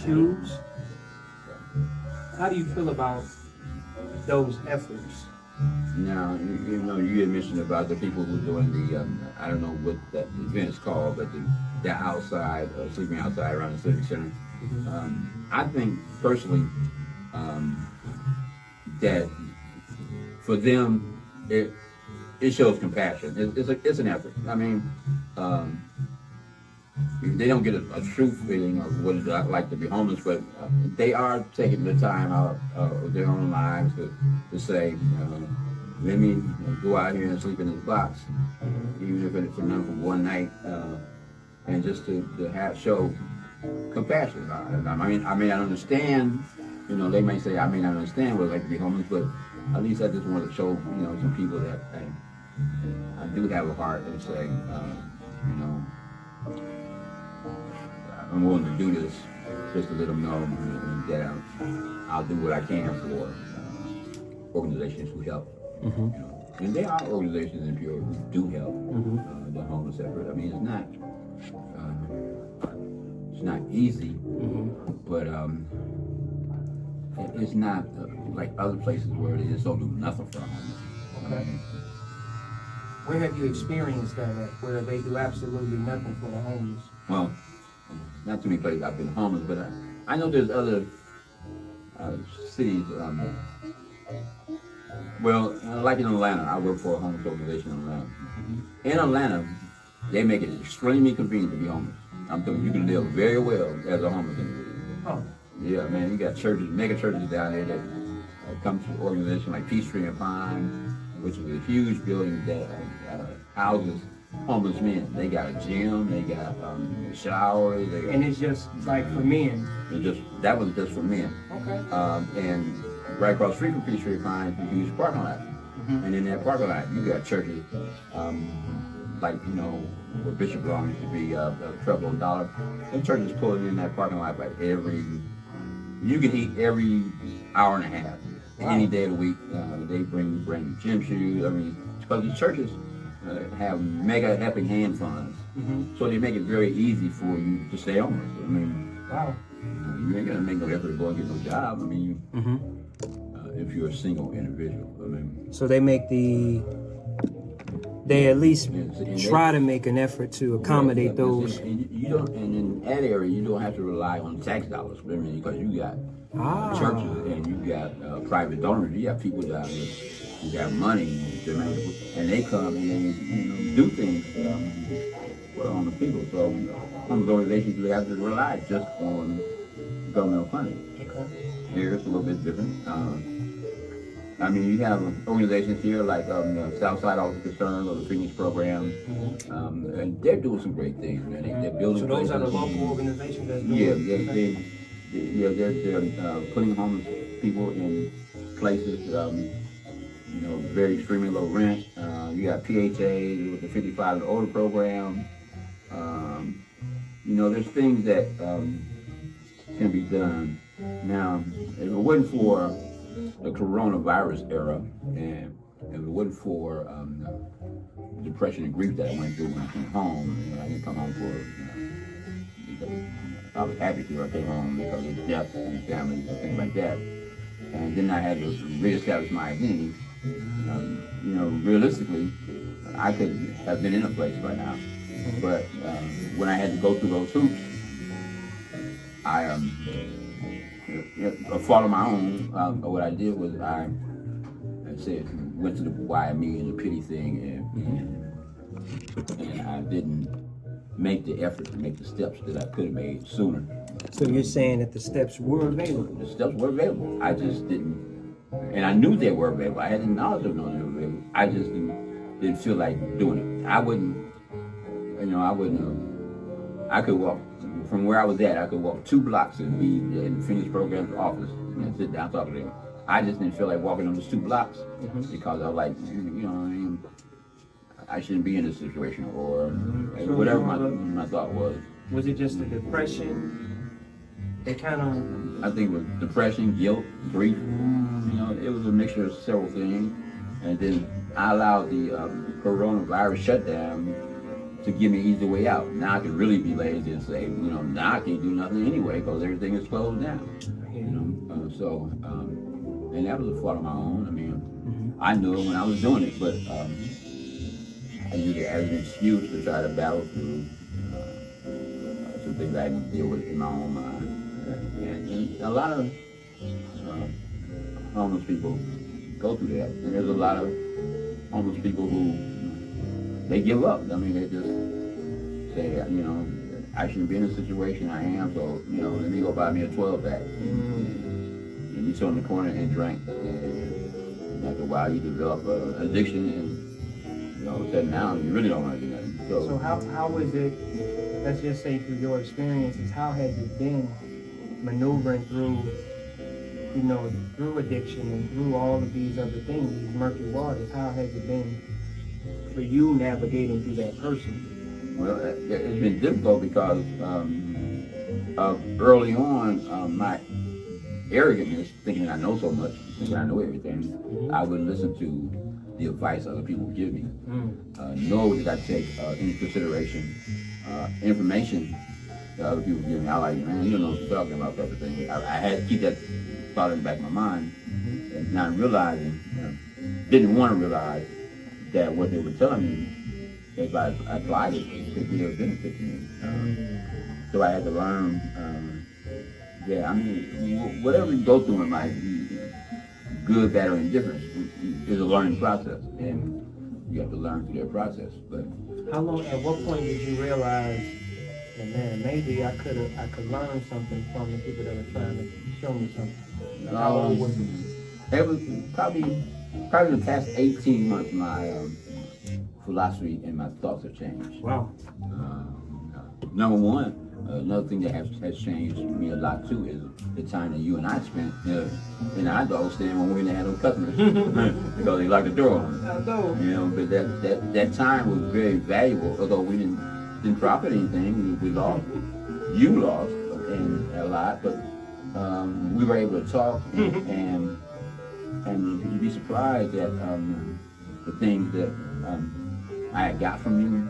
choose. How do you feel about those efforts? Now, you had mentioned about the people who are doing the, I don't know what that event is called, but they're outside, sleeping outside around the civic center. I think personally that for them, it shows compassion. It's an effort. I mean, they don't get a true feeling of what it's like to be homeless, but they are taking the time out of their own lives to say, let me go out here and sleep in this box, even if it's for none for one night, and just to show compassion. I mean, I understand. They may say I may not understand what it's like to be homeless, but at least I just want to show some people that I do have a heart and say, I'm willing to do this just to let them know that I'll do what I can for organizations who help. And there are organizations in Peoria who do help the homeless effort. I mean, it's not easy, but it's not like other places where they just don't do nothing for homeless. Okay. Where have you experienced that at, where they do absolutely nothing for the homeless? Well, not too many places I've been homeless, but I know there's other cities. Like in Atlanta, I work for a homeless organization in Atlanta. In Atlanta, they make it extremely convenient to be homeless. I'm telling you, you can live very well as a homeless individual. Oh. Yeah, man, you got churches, mega churches down there that come to organizations like Peachtree and Pine, which is a huge building that houses homeless men. They got a gym, they got showers. And it's just like for men? That was just for men. Okay. And right across the street from Peachtree and Pine is a huge parking lot. And in that parking lot, you got churches like, where Bishop Long used to be, Treble Dollar. Them churches pulling in that parking lot like you can eat every hour and a half, any day of the week. They bring gym shoes. I mean, because these churches have mega helping hand funds, so they make it very easy for you to stay homeless. I mean, wow. You ain't gonna make no effort to go and get no job. I mean, if you're a single individual. I mean, so they at least try to make an effort to accommodate those. And in that area, you don't have to rely on tax dollars. I mean, because you got churches and you got private donors. You got people down there who got money, and they come and they do things for the homeless people. So some organizations have to rely just on governmental funding. Here it's a little bit different. I mean, you have organizations here like the Southside Office Concerns or the Phoenix Program, and they're doing some great things, man. They're building. So those places. are the local organizations that's doing. They're putting homeless people in places, very extremely low rent. You got PHA with the 55 and older program. There's things that can be done. Now, if it wasn't for the coronavirus era, and if it wasn't for depression and grief that I went through when I came home, I didn't come home I was happy to. I came home because of death and family and things like that. And then I had to reestablish my identity. Realistically, I could have been in a place by now. But when I had to go through those hoops, a fault of my own, what I did was I went to the why me and the pity thing, and I didn't make the effort to make the steps that I could have made sooner. So you're saying that the steps were available? The steps were available. I just didn't, and I knew they were available. I had the knowledge of knowing they were available. I just didn't feel like doing it. I could walk from where I was at. I could walk 2 blocks and be in the Phoenix Program's office and sit down talking to them. I just didn't feel like walking on those 2 blocks because I was like, I shouldn't be in this situation, or whatever my thought was. Was it just the depression? They kind of... I think it was depression, guilt, grief. It was a mixture of several things. And then I allowed the coronavirus shutdown to give me an easy way out. Now I can really be lazy and say, now I can't do nothing anyway because everything is closed down. And that was a fault of my own. I mean, I knew it when I was doing it, but I used it as an excuse to try to battle through some things I didn't deal with in my own mind. And a lot of homeless people go through that. And there's a lot of homeless people who, they give up. I mean, they just say, I shouldn't be in the situation I am, so, let me go buy me a 12-pack. And you sit on the corner and drink. And after a while, you develop an addiction, and all of a sudden now, you really don't want to do nothing. So how was it, let's just say through your experiences, how has it been maneuvering through, through addiction and through all of these other things, these murky waters? How has it been for you navigating through that person? Well, it's been difficult because early on, my arrogantness, thinking I know so much, thinking I know everything, I would listen to the advice other people would give me. Nor did I take into consideration information that other people give me. I like, man, you don't know what you're talking about, type of thing. I had to keep that thought in the back of my mind, and not realizing, didn't want to realize that what they were telling me, if I applied it, could be a benefit to me. So I had to learn, whatever you go through in life, good, bad, or indifference, is a learning process, and you have to learn through that process. But how long? At what point did you realize that, man, maybe I could learn something from the people that were trying to show me something? How long was it? It was probably the past 18 months. My philosophy and my thoughts have changed. Wow. Number one. Another thing that has changed me a lot too is the time that you and I spent in our dog stand when we didn't have no customers because they locked the door on us. But that time was very valuable. Although we didn't profit anything, we lost. You lost and a lot, but we were able to talk and you'd be surprised at the things that I got from you.